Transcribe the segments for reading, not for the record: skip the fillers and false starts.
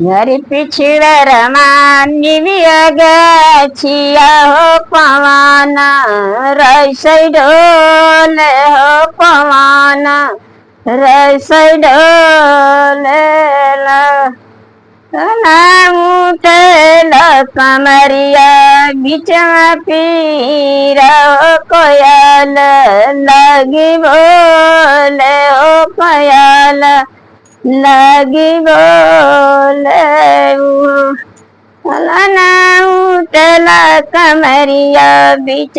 हरि पिछड़ निविया हो पवन रैसै ढोले हो पवन रैसै ढोले उठल कमरिया बीच पीर कोयल लगी बोले हो कोयल लगी बोले उठल कमरिया बीच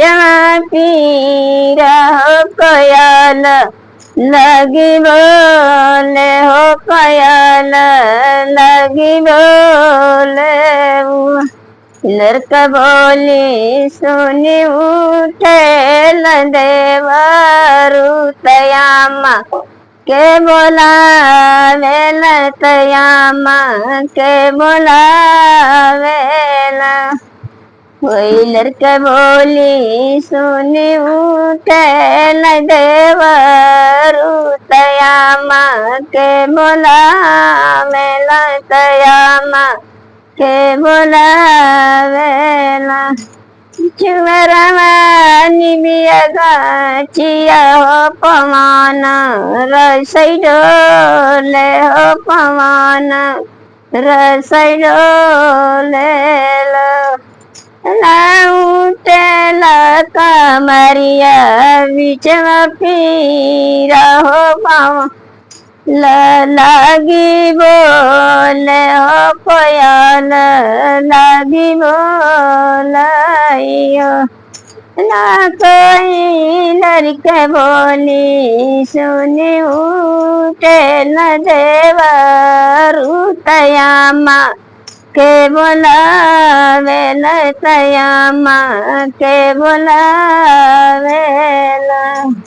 पीर हो कोयल लगी बोले हो कोयल लगी बोले लड़का बोली सुनी उठे देवरु तयामा के बोला वेला तयामा के बोला वेला वही लड़का बोली सुनी उठे देवरु तयामा के बोला वेला तयामा के बोला वेला निबिया हो पवन रसै ढोले हो पवन रसै ढोले उठल कमरिया बीच पीर हो पवन लगी बोले हो कोयल लगी बोलियो ना कोई लड़के बोली सुनी उठे न देवरु तयामा के बोला वेला तयामा के बोला वेला।